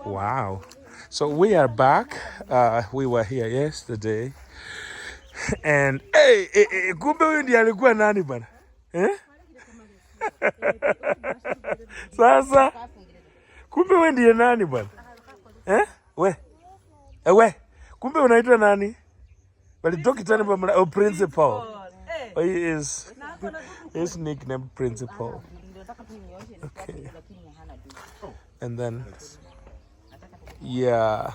Wow. So we are back. We were here yesterday. And kumbe huyu ndiye alikuwa nani bana? Sasa kumbe wewe ndiye nani bana? We. Kumbe unaitwa nani? Bali dokitani bana principal. He is his nickname principal. Okay. And then yeah.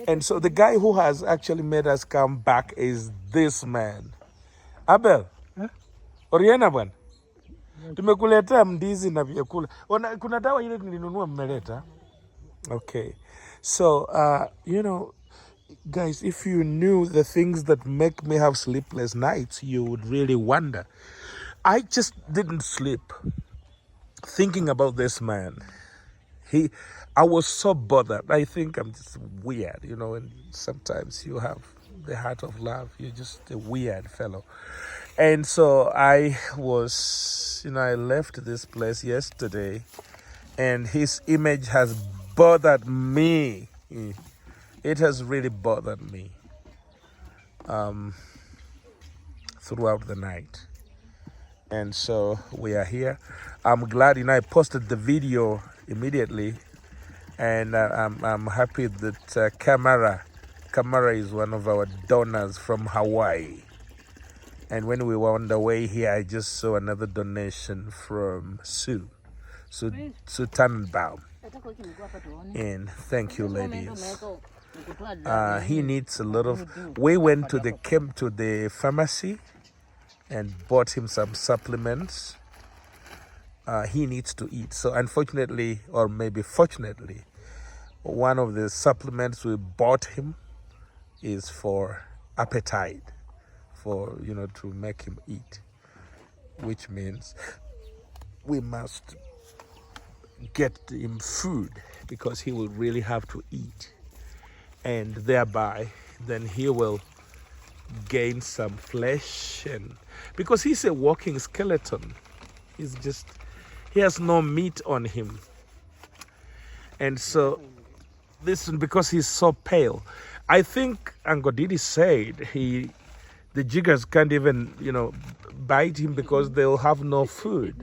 And so the guy who has actually made us come back is this man. Abel. Oriana bwana. Tumekuletea mdizi na vyakula. Kuna dawa ile nilinunua mmeleta. Okay. So, guys, if you knew the things that make me have sleepless nights, you would really wonder. I just didn't sleep thinking about this man. I was so bothered. I think I'm just weird, and sometimes you have the heart of love. You're just a weird fellow. And so I was, I left this place yesterday, and his image has bothered me. It has really bothered me throughout the night. And so we are here. I'm glad, I posted the video immediately, and I'm happy that Camara is one of our donors from Hawaii. And when we were on the way here, I just saw another donation from Sue Tannenbaum. And thank you, ladies. He needs a lot of. We went to the pharmacy and bought him some supplements. He needs to eat. So unfortunately, or maybe fortunately, one of the supplements we bought him is for appetite, for, to make him eat, which means we must get him food because he will really have to eat. And thereby, then he will gain some flesh, and because he's a walking skeleton, he has no meat on him. And so this, because he's so pale, I think Angodidi said the jiggers can't even, bite him because they'll have no food.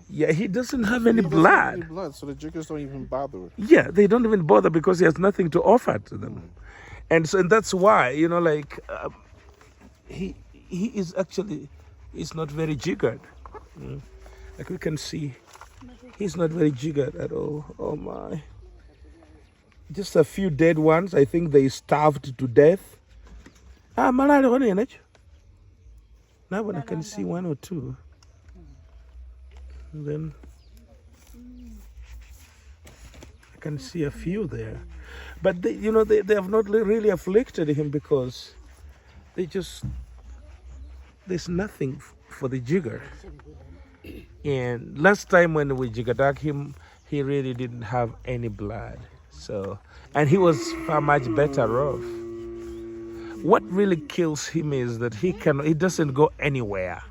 Yeah, he doesn't have any blood. So the jiggers don't even bother. Yeah, they don't even bother because he has nothing to offer to them. And that's why, he is actually, he's not very jiggered. Like we can see, he's not very jiggered at all. Oh my. Just a few dead ones. I think they starved to death. Now when I can see one or two. And then I can see a few there. But they have not really afflicted him because there's nothing for the jigger. And last time when we jiggered him, he really didn't have any blood. So, and he was far much better off. What really kills him is that he doesn't go anywhere.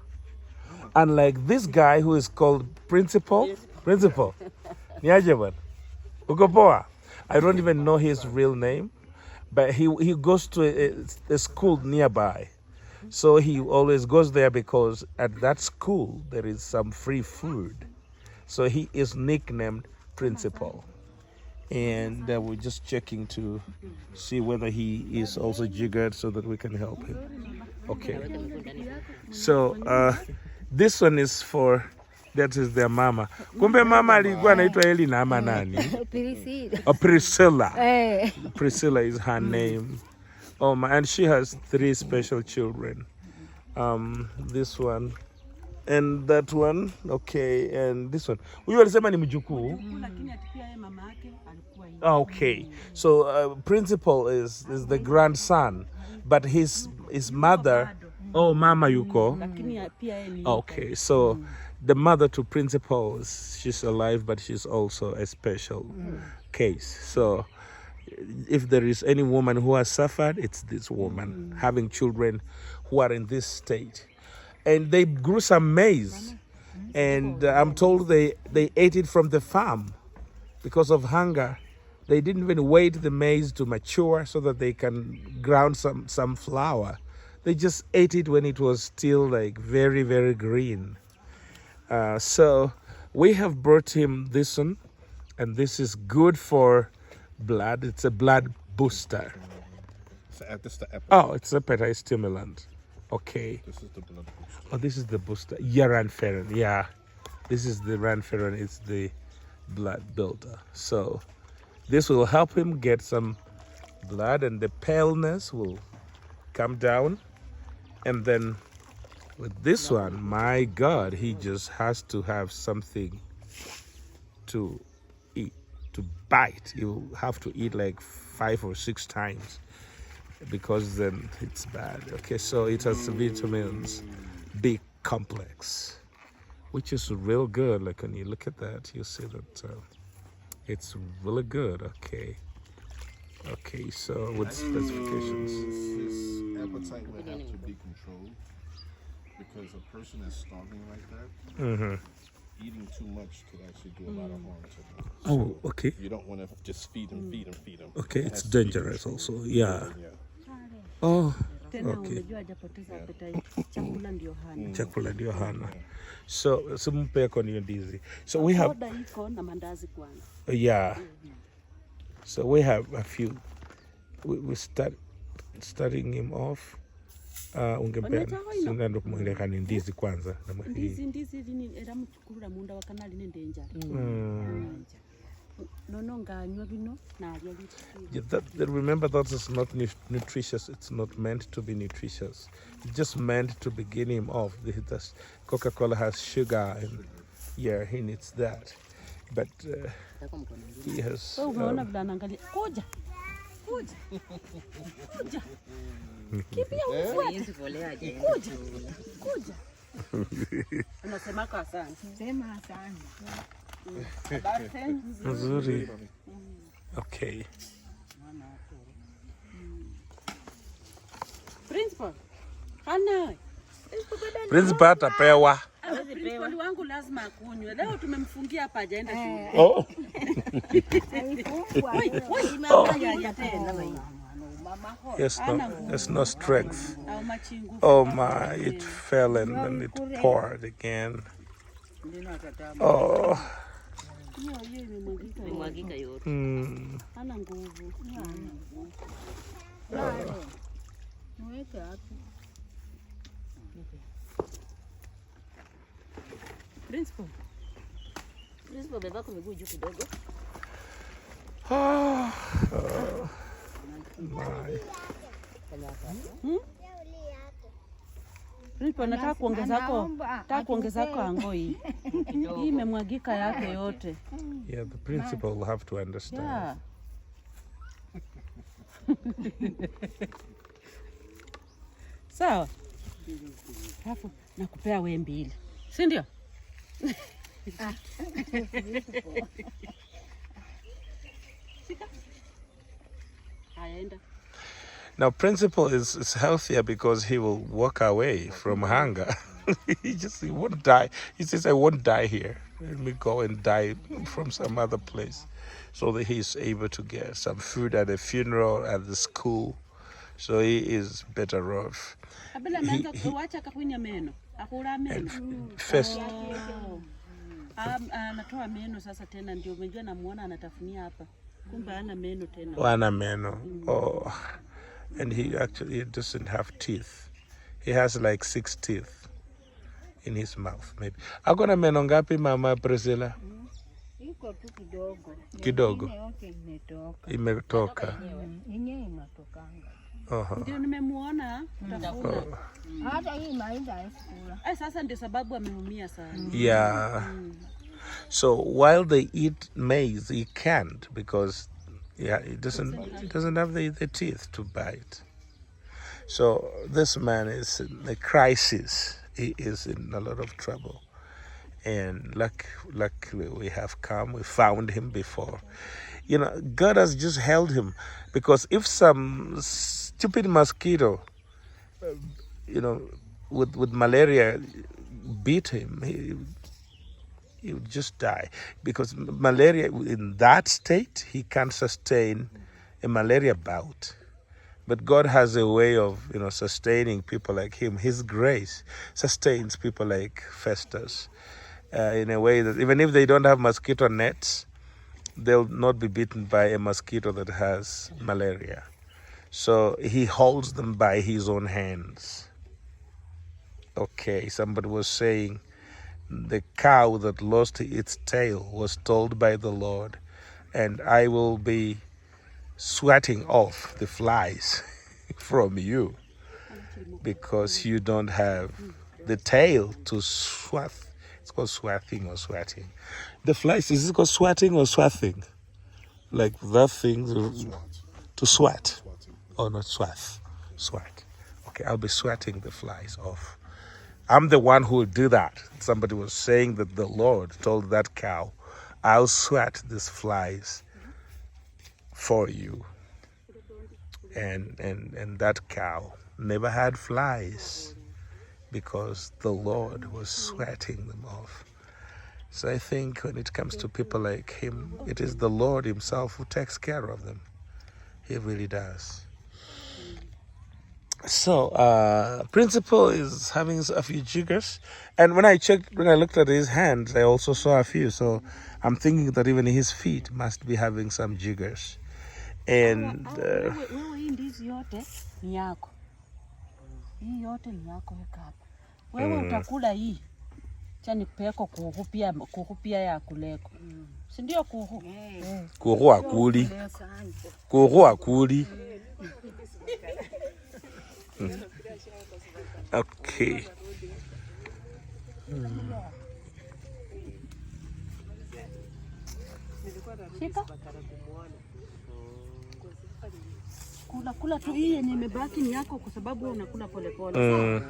Unlike this guy who is called Principal. Niajeban. Ukopoa. I don't even know his real name, but he goes to a school nearby. So he always goes there because at that school there is some free food. So he is nicknamed Principal. And we're just checking to see whether he is also jiggered so that we can help him. Okay. So this one is for, that is their mama. Kumbe mama alikuwa anaitwa Elina ama nani? Priscilla. Priscilla is her name. Oh my, and she has 3 special children. This one and that one, okay, and this one. Huyu alisema ni mjukuu. Okay, so Principal is the grandson, but his mother. Oh, mama yuko. Okay, so the mother to Principal, she's alive, but she's also a special case. So if there is any woman who has suffered, it's this woman having children who are in this state. And they grew some maize, and I'm told they ate it from the farm. because of hunger, they didn't even wait the maize to mature so that they can ground some flour. They just ate it when it was still like very, very green. So we have brought him this one, and this is good for blood. It's a blood booster. This is the appetite. Oh, it's appetite stimulant. Okay. This is the blood booster. Oh, this is the booster. Yeah, ranferrin. Yeah. This is the ranferrin. It's the blood builder. So this will help him get some blood, and the paleness will come down. And then with this one, my God, he just has to have something to eat, to bite. He will have to eat like 5 or 6 times, because then it's bad. Okay, so it has vitamins B complex, which is real good. Like when you look at that, you see that it's really good. Okay, so with specifications. His appetite would have to be controlled, because a person that's starving like that, eating too much could actually do a lot of harm to them. Oh, okay. You don't want to just feed him. Okay, it's dangerous also. Yeah. Oh, okay. Chakula ndio hana. So mpe kwa niyo ndizi. So we have, yeah. So we have a few. We starting him off. Ungempea sindano kumweleka ni ndizi kwanza. Ndizi lini era mukura munda wakanali nendenja. Remember that is not nutritious. It's not meant to be nutritious. It's just meant to begin him off. Coca-Cola has sugar, and yeah, he needs that. But he has. Nzuri. Okay. Principal. Hana. Principal atapewa. Principal wangu lazima akunywe. Leo tumemfungia hapa hajaenda shule. Oh. Yes, no strength. Oh my, it fell and then it poured again. Oh. Principal, beba kwa miguu juu kidogo. My. Principal, nataka kuongezako ango hii. Hii imemwagika yake yote. Yeah, the principal will have to understand. Yeah. Sawa. Alafu nakupea wewe mbili. Si ndio? Now, principal is healthier because he will walk away from hunger. he won't die. He says, I won't die here. Let me go and die from some other place, so that he's able to get some food at the funeral, at the school. So he is better off. First. Anatoa meno sasa tena, ndio umejua namuona anatafunia hapa. Kumbe ana meno tena. Wana meno. Oh. And he doesn't have teeth. He has like 6 teeth in his mouth, maybe. Akona meno ngapi, Mama Priscilla? Iko tu kidogo. Kidogo. Imetoka. Imetoka. Yenyewe inatokanga. Ndio nimemuona tafuna. Hata hii maida isikula. Sasa ndio sababu ameumia sana. Yeah. So while they eat maize, he can't, because it doesn't have the teeth to bite. So this man is in a crisis. He is in a lot of trouble. And luckily we have come. We found him before. You know, God has just held him, because if some stupid mosquito, with malaria beat him, he would just die. Because malaria, in that state, he can't sustain a malaria bout. But God has a way of, sustaining people like him. His grace sustains people like Festus in a way that even if they don't have mosquito nets, they'll not be bitten by a mosquito that has malaria. So he holds them by his own hands. Okay, somebody was saying the cow that lost its tail was told by the Lord, and I will be swatting off the flies from you because you don't have the tail to swat. It's called swathing or swatting. The flies, is it called swatting or swathing? Like that thing to swat. Oh, not swath. Swat. Okay, I'll be swatting the flies off. I'm the one who will do that. Somebody was saying that the Lord told that cow, I'll swat these flies for you. And that cow never had flies because the Lord was sweating them off. So I think when it comes to people like him, it is the Lord himself who takes care of them. He really does. So Principal is having a few jiggers, and when I looked at his hands, I also saw a few. So I'm thinking that even his feet must be having some jiggers. And wewe ndizi yote ni yako. Hii yote ni yako weka hapa. Wewe utakula hii. Cha nipeko kuhu pia ya kuleko. Si ndio kuhu? Kuhu akuli. Kuhu akuli. Okay. Shika. Kula tu hii yenye imebaki ni yako kwa sababu unakula polepole.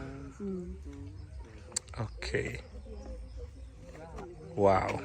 Okay. Wow.